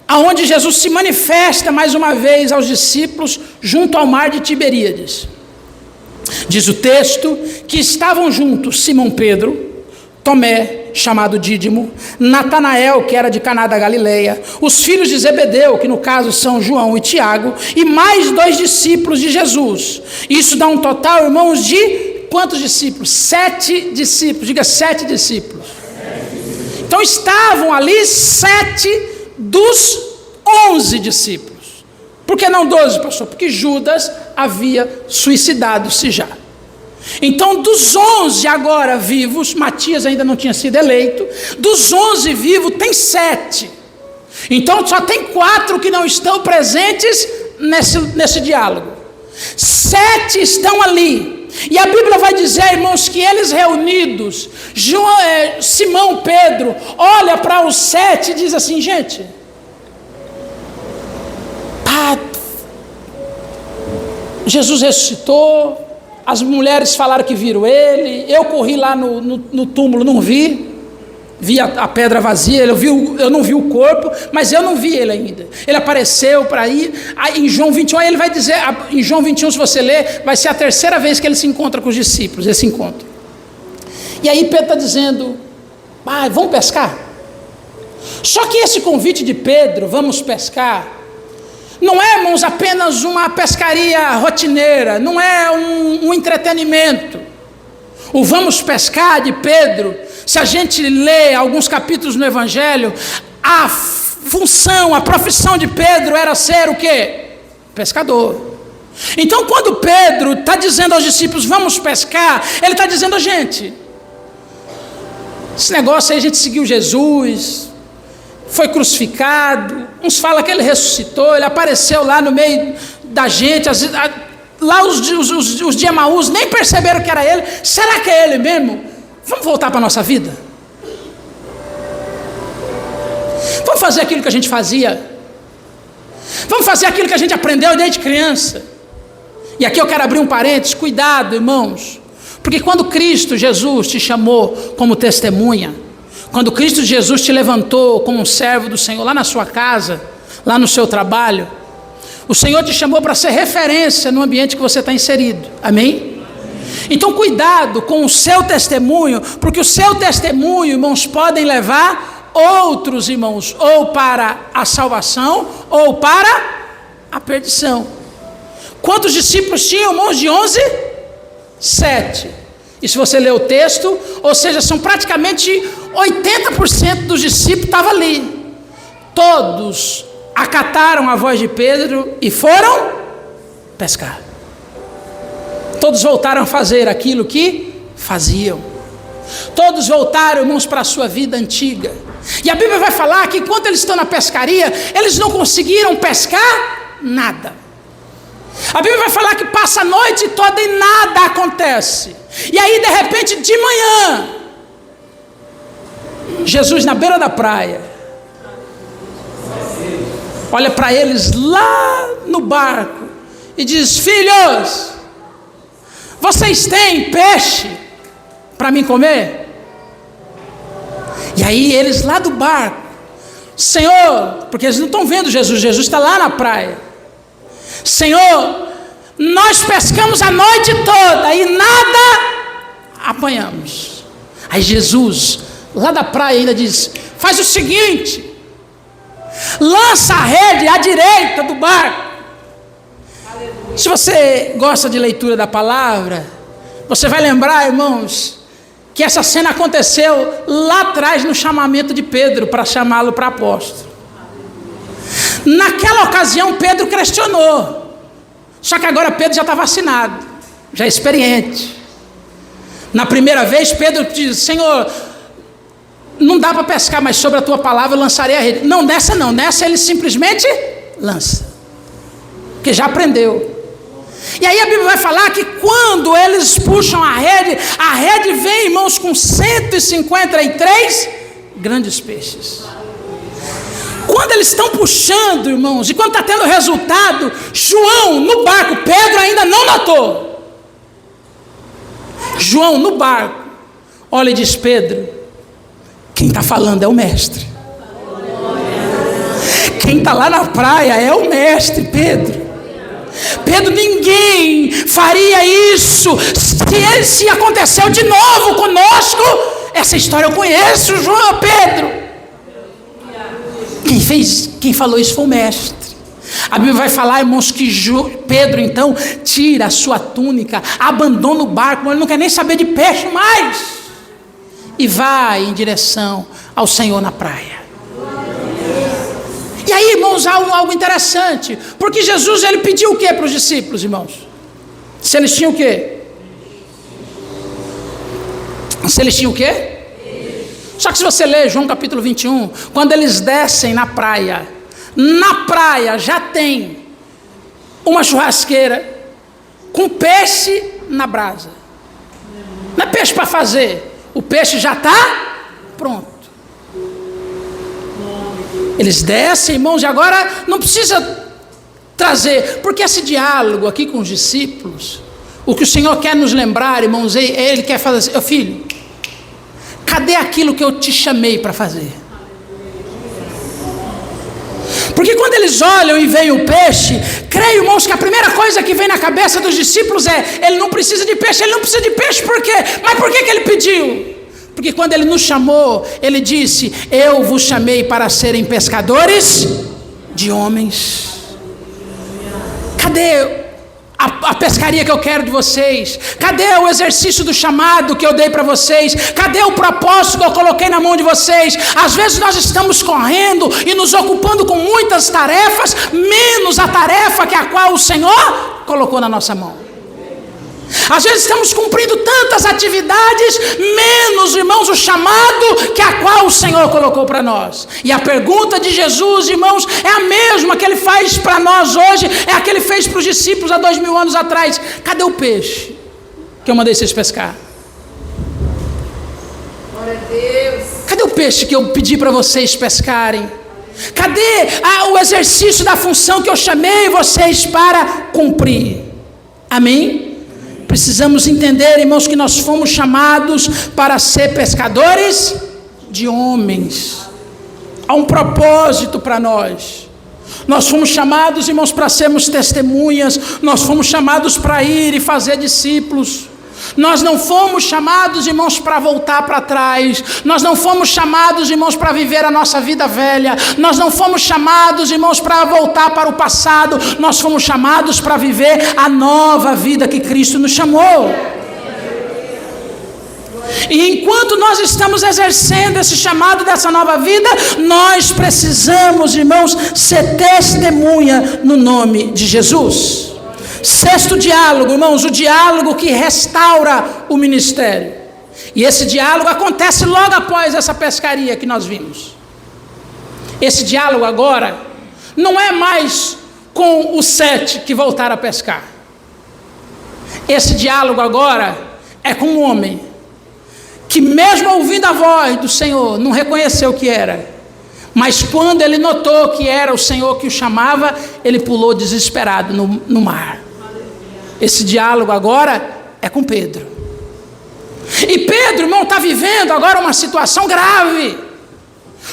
aonde Jesus se manifesta mais uma vez aos discípulos junto ao mar de Tiberíades. Diz o texto que estavam juntos Simão Pedro, Tomé, chamado Dídimo, Natanael, que era de Caná da Galileia, os filhos de Zebedeu, que no caso são João e Tiago, e mais 2 discípulos de Jesus. Isso dá um total, irmãos, de quantos discípulos? 7 discípulos. Diga 7 discípulos. Então estavam ali 7 dos 11 discípulos. Por que não 12, pastor? Porque Judas havia suicidado-se já. Então dos 11 agora vivos, Matias ainda não tinha sido eleito, dos 11 vivos tem 7. Então só tem 4 que não estão presentes nesse diálogo. 7 estão ali. E a Bíblia vai dizer, irmãos, que eles reunidos, Simão Pedro olha para os 7 e diz assim: gente, Jesus ressuscitou, as mulheres falaram que viram ele, eu corri lá no túmulo, não vi a pedra vazia, eu não vi o corpo, mas eu não vi ele ainda. Ele apareceu para ir. Aí, em João 21, ele vai dizer, em João 21, se você ler, vai ser a 3ª vez que ele se encontra com os discípulos, esse encontro. E aí Pedro está dizendo: vamos pescar? Só que esse convite de Pedro, vamos pescar, não é, irmãos, apenas uma pescaria rotineira, não é um entretenimento. O vamos pescar de Pedro, se a gente lê alguns capítulos no Evangelho, a função, a profissão de Pedro era ser o quê? Pescador. Então quando Pedro está dizendo aos discípulos, vamos pescar, ele está dizendo a gente, esse negócio aí, a gente seguiu Jesus, foi crucificado, uns falam que ele ressuscitou, ele apareceu lá no meio da gente, lá os de Emaús nem perceberam que era ele. Será que é ele mesmo? Vamos voltar para a nossa vida? Vamos fazer aquilo que a gente fazia? Vamos fazer aquilo que a gente aprendeu desde criança? E aqui eu quero abrir um parênteses, cuidado, irmãos, porque quando Cristo Jesus te chamou como testemunha, quando Cristo Jesus te levantou como um servo do Senhor lá na sua casa, lá no seu trabalho, o Senhor te chamou para ser referência no ambiente que você está inserido, amém? Então cuidado com o seu testemunho, porque o seu testemunho, irmãos, podem levar outros irmãos, ou para a salvação, ou para a perdição. Quantos discípulos tinham, irmãos, de 11? 7. E se você ler o texto, ou seja, são praticamente 80% dos discípulos estavam ali. Todos acataram a voz de Pedro e foram pescar. Todos voltaram a fazer aquilo que faziam. Todos voltaram, irmãos, para a sua vida antiga. E a Bíblia vai falar que enquanto eles estão na pescaria, eles não conseguiram pescar nada. A Bíblia vai falar que passa a noite toda e nada acontece. E aí, de repente, de manhã, Jesus na beira da praia, olha para eles lá no barco e diz: filhos, vocês têm peixe para mim comer? E aí eles lá do barco, Senhor, porque eles não estão vendo Jesus, Jesus está lá na praia. Senhor, nós pescamos a noite toda e nada apanhamos. Aí Jesus, lá da praia, ainda diz: faz o seguinte, lança a rede à direita do barco. Se você gosta de leitura da palavra, você vai lembrar, irmãos, que essa cena aconteceu lá atrás no chamamento de Pedro para chamá-lo para apóstolo. Naquela ocasião Pedro questionou: Só que agora Pedro já está vacinado, já é experiente. Na primeira vez, Pedro diz: Senhor, não dá para pescar, mas sobre a tua palavra eu lançarei a rede. Não, nessa ele simplesmente lança, porque já aprendeu. E aí a Bíblia vai falar que quando eles puxam a rede vem, irmãos, com 153 grandes peixes. Quando eles estão puxando, irmãos, e quando está tendo resultado, João no barco, Pedro ainda não notou. João no barco, olha e diz: Pedro, quem está falando é o mestre. Quem está lá na praia é o mestre, Pedro. Pedro, ninguém faria isso. Se aconteceu de novo conosco, essa história eu conheço, João, Pedro. Quem falou isso foi o mestre. A Bíblia vai falar, irmãos, que Pedro então tira a sua túnica, abandona o barco, ele não quer nem saber de peixe mais, e vai em direção ao Senhor na praia. E aí, irmãos, há algo interessante, porque Jesus, ele pediu o que para os discípulos, irmãos? Se eles tinham o quê? Se eles tinham o quê? Só que se você ler João capítulo 21, quando eles descem na praia já tem uma churrasqueira com peixe na brasa. Não é peixe para fazer, o peixe já está pronto. Eles descem, irmãos, e agora não precisa trazer, porque esse diálogo aqui com os discípulos, o que o Senhor quer nos lembrar, irmãos, Ele quer fazer assim: filho, cadê aquilo que eu te chamei para fazer? Porque quando eles olham e veem o peixe, creio, irmãos, que a primeira coisa que vem na cabeça dos discípulos é: ele não precisa de peixe. Ele não precisa de peixe por quê? Mas por que ele pediu? Porque quando ele nos chamou, ele disse: eu vos chamei para serem pescadores de homens. Cadê a pescaria que eu quero de vocês? Cadê o exercício do chamado que eu dei para vocês? Cadê o propósito que eu coloquei na mão de vocês? Às vezes nós estamos correndo e nos ocupando com muitas tarefas, menos a tarefa que a qual o Senhor colocou na nossa mão. Às vezes estamos cumprindo tantas atividades, menos, irmãos, o chamado que a qual o Senhor colocou para nós. E a pergunta de Jesus, irmãos, é a mesma que Ele faz para nós hoje, é a que Ele fez para os discípulos há 2000 anos atrás: cadê o peixe que eu mandei vocês pescar? Glória a Deus. Cadê o peixe que eu pedi para vocês pescarem? Cadê o exercício da função que eu chamei vocês para cumprir? Amém? Precisamos entender, irmãos, que nós fomos chamados para ser pescadores de homens. Há um propósito para nós. Nós fomos chamados, irmãos, para sermos testemunhas. Nós fomos chamados para ir e fazer discípulos. Nós não fomos chamados, irmãos, para voltar para trás. Nós não fomos chamados, irmãos, para viver a nossa vida velha. Nós não fomos chamados, irmãos, para voltar para o passado. Nós fomos chamados para viver a nova vida que Cristo nos chamou. E enquanto nós estamos exercendo esse chamado dessa nova vida, nós precisamos, irmãos, ser testemunha no nome de Jesus. Sexto diálogo, irmãos, o diálogo que restaura o ministério. E esse diálogo acontece logo após essa pescaria que nós vimos. Esse diálogo agora não é mais com os 7 que voltaram a pescar. Esse diálogo agora é com um homem que, mesmo ouvindo a voz do Senhor, não reconheceu que era. Mas quando ele notou que era o Senhor que o chamava, ele pulou desesperado no mar. Esse diálogo agora é com Pedro. E Pedro, irmão, está vivendo agora uma situação grave.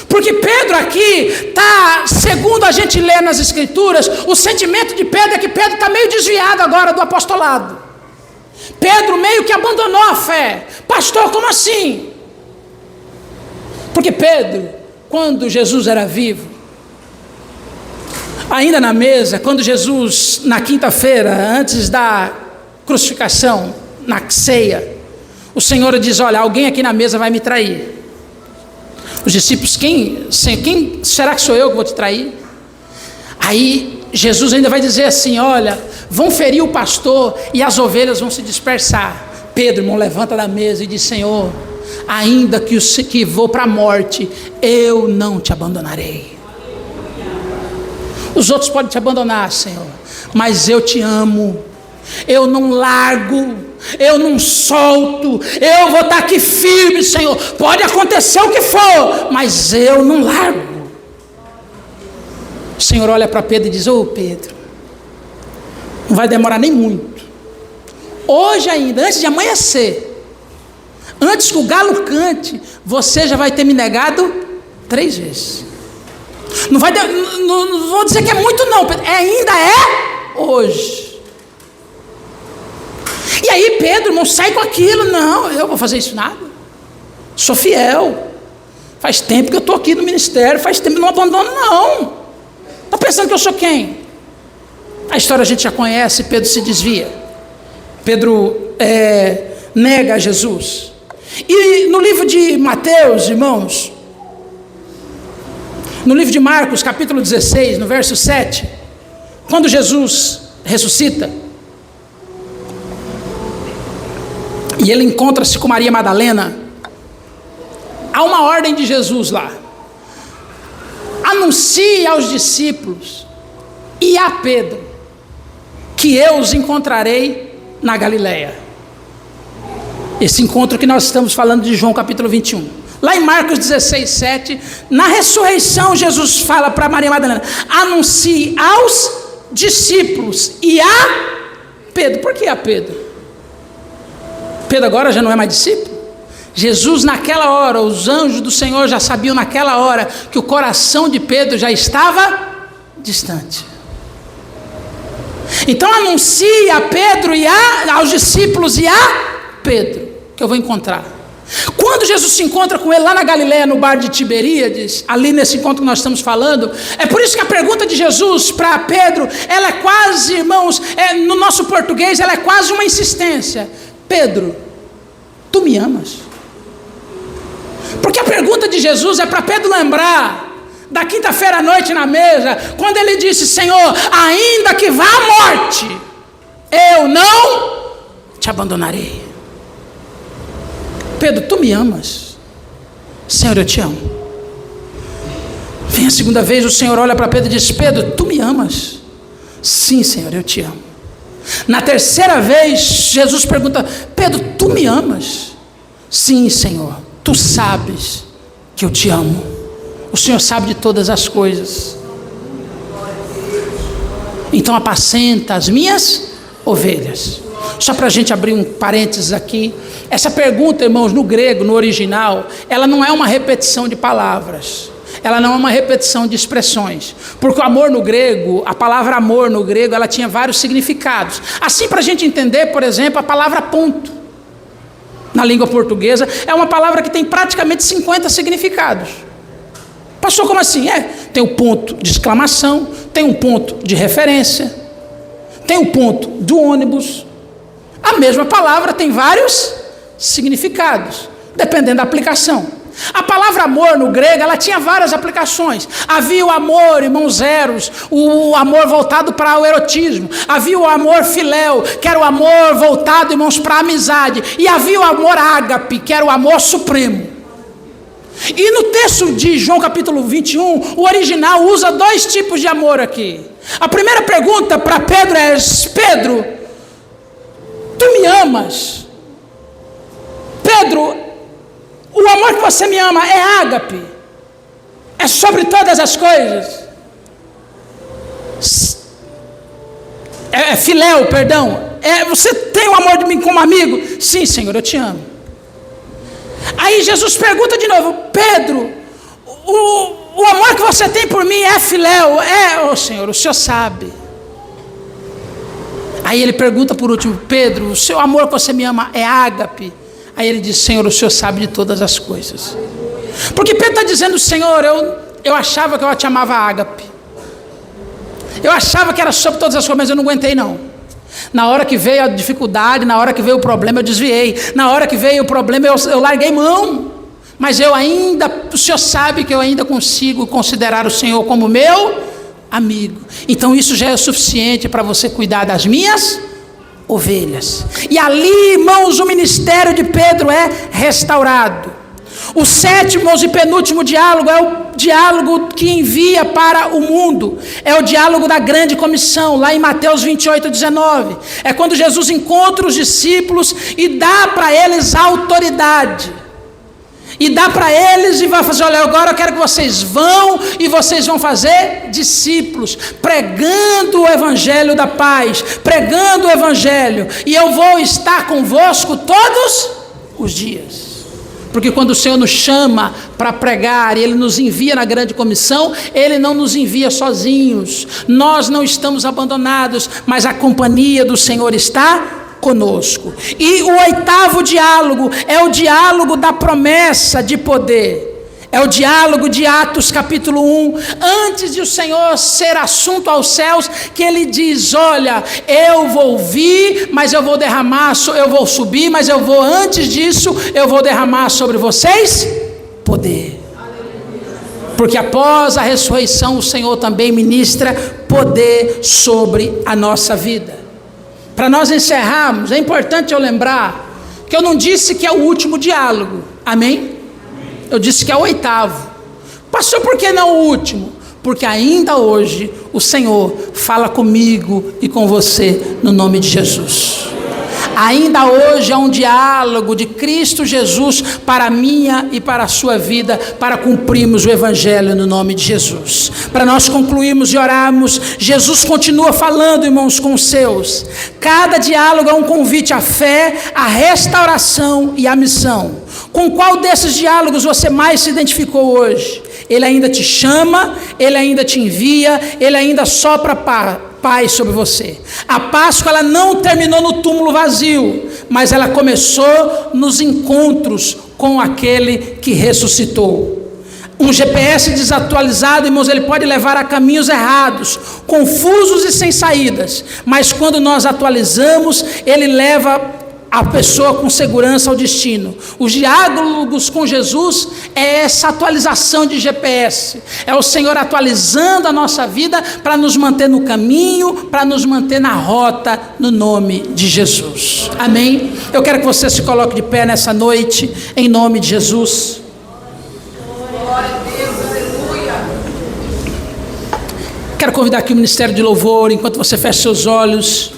Porque Pedro aqui está, segundo a gente lê nas Escrituras, o sentimento de Pedro é que Pedro está meio desviado agora do apostolado. Pedro meio que abandonou a fé. Pastor, como assim? Porque Pedro, quando Jesus era vivo, ainda na mesa, quando Jesus, na quinta-feira, antes da crucificação, na ceia, o Senhor diz: olha, alguém aqui na mesa vai me trair. Os discípulos: quem será que sou eu que vou te trair? Aí Jesus ainda vai dizer assim: olha, vão ferir o pastor e as ovelhas vão se dispersar. Pedro, irmão, levanta da mesa e diz: Senhor, ainda que vou para a morte, eu não te abandonarei. Os outros podem te abandonar, Senhor, mas eu te amo, eu não largo, eu não solto, eu vou estar aqui firme, Senhor, pode acontecer o que for, mas eu não largo. O Senhor olha para Pedro e diz: ô Pedro, não vai demorar nem muito, hoje ainda, antes de amanhecer, antes que o galo cante, você já vai ter me negado 3 vezes. Não vou dizer que é muito não, Pedro, ainda é hoje. E aí Pedro, irmão, sai com aquilo: não, eu vou fazer isso nada, sou fiel, faz tempo que eu estou aqui no ministério, faz tempo que não abandono não. Está pensando que eu sou quem? A história a gente já conhece. Pedro se desvia, Pedro nega a Jesus. E no livro de Mateus, irmãos, no livro de Marcos, capítulo 16, no verso 7, quando Jesus ressuscita, e ele encontra-se com Maria Madalena, há uma ordem de Jesus lá: anuncie aos discípulos e a Pedro que eu os encontrarei na Galileia. Esse encontro que nós estamos falando de João capítulo 21. Lá em Marcos 16, 7, na ressurreição, Jesus fala para Maria Madalena: anuncie aos discípulos e a Pedro. Por que a Pedro? Pedro agora já não é mais discípulo? Jesus naquela hora, os anjos do Senhor já sabiam naquela hora que o coração de Pedro já estava distante. Então anuncie a Pedro e aos discípulos e a Pedro que eu vou encontrar. Quando Jesus se encontra com ele lá na Galileia, no bar de Tiberíades, ali nesse encontro que nós estamos falando, é por isso que a pergunta de Jesus para Pedro, ela é quase, irmãos, no nosso português, ela é quase uma insistência: Pedro, tu me amas? Porque a pergunta de Jesus é para Pedro lembrar da quinta-feira à noite na mesa, quando ele disse: Senhor, ainda que vá à morte, eu não te abandonarei. Pedro, tu me amas? Senhor, eu te amo. Vem a segunda vez, o Senhor olha para Pedro e diz: Pedro, tu me amas? Sim, Senhor, eu te amo. Na terceira vez, Jesus pergunta: Pedro, tu me amas? Sim, Senhor, tu sabes que eu te amo. O Senhor sabe de todas as coisas. Então apacenta as minhas ovelhas. Só para a gente abrir um parênteses aqui, essa pergunta, irmãos, no grego, no original, ela não é uma repetição de palavras, ela não é uma repetição de expressões, porque o amor no grego, a palavra amor no grego, ela tinha vários significados. Assim, para a gente entender, por exemplo, a palavra ponto, na língua portuguesa, é uma palavra que tem praticamente 50 significados. Pastor, como assim? Tem o ponto de exclamação, tem um ponto de referência, tem o ponto do ônibus. A mesma palavra tem vários significados, dependendo da aplicação. A palavra amor no grego, ela tinha várias aplicações. Havia o amor, irmãos, eros, o amor voltado para o erotismo. Havia o amor filéu, que era o amor voltado, irmãos, para a amizade. E havia o amor ágape, que era o amor supremo. E no texto de João capítulo 21, o original usa 2 tipos de amor aqui. A primeira pergunta para Pedro é: Pedro, tu me amas? Pedro, o amor que você me ama é ágape, é sobre todas as coisas, é filéu, perdão, você tem o amor de mim como amigo? Sim, Senhor, eu te amo. Aí Jesus pergunta de novo: Pedro, o amor que você tem por mim é filéu? Senhor, o Senhor sabe. Aí ele pergunta por último: Pedro, o seu amor que você me ama é ágape? Aí ele diz: Senhor, o Senhor sabe de todas as coisas. Porque Pedro está dizendo: Senhor, eu achava que eu te amava ágape, eu achava que era sobre todas as coisas, mas eu não aguentei não. Na hora que veio a dificuldade, na hora que veio o problema, eu desviei. Na hora que veio o problema, eu larguei mão. Mas o Senhor sabe que eu ainda consigo considerar o Senhor como meu amigo. Então isso já é suficiente para você cuidar das minhas ovelhas. E ali, irmãos, o ministério de Pedro é restaurado. O sétimo e penúltimo diálogo é o diálogo que envia para o mundo. É o diálogo da grande comissão, lá em Mateus 28, 19. É quando Jesus encontra os discípulos e dá para eles autoridade. E dá para eles e vai fazer: olha, agora eu quero que vocês vão e vocês vão fazer discípulos, pregando o evangelho da paz, pregando o evangelho, e eu vou estar convosco todos os dias. Porque quando o Senhor nos chama para pregar e Ele nos envia na grande comissão, Ele não nos envia sozinhos. Nós não estamos abandonados, mas a companhia do Senhor está conosco. E o oitavo diálogo é o diálogo da promessa de poder. É o diálogo de Atos capítulo 1, antes de o Senhor ser assunto aos céus, que Ele diz: olha, eu vou vir, mas eu vou derramar, eu vou subir, mas eu vou, antes disso, eu vou derramar sobre vocês poder. Porque após a ressurreição, o Senhor também ministra poder sobre a nossa vida. Para nós encerrarmos, é importante eu lembrar que eu não disse que é o último diálogo, amém? Eu disse que é o oitavo. Pastor, por que não o último? Porque ainda hoje o Senhor fala comigo e com você no nome de Jesus. Ainda hoje é um diálogo de Cristo Jesus para a minha e para a sua vida, para cumprirmos o evangelho no nome de Jesus. Para nós concluirmos e orarmos, Jesus continua falando, irmãos, com os seus. Cada diálogo é um convite à fé, à restauração e à missão. Com qual desses diálogos você mais se identificou hoje? Ele ainda te chama, Ele ainda te envia, Ele ainda sopra paz sobre você. A Páscoa, ela não terminou no túmulo vazio, mas ela começou nos encontros com aquele que ressuscitou. Um GPS desatualizado, irmãos, ele pode levar a caminhos errados, confusos e sem saídas, mas quando nós atualizamos, ele leva a pessoa com segurança ao destino. Os diálogos com Jesus é essa atualização de GPS, é o Senhor atualizando a nossa vida para nos manter no caminho, para nos manter na rota, no nome de Jesus, amém? Eu quero que você se coloque de pé nessa noite, em nome de Jesus. Glória a Deus, aleluia. Quero convidar aqui o Ministério de Louvor, enquanto você fecha seus olhos.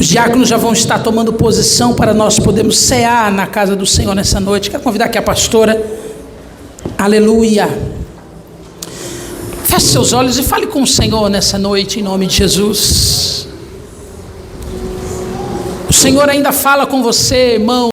Os diáconos já vão estar tomando posição para nós podermos cear na casa do Senhor nessa noite. Quero convidar aqui a pastora. Aleluia. Feche seus olhos e fale com o Senhor nessa noite, em nome de Jesus. O Senhor ainda fala com você, irmão.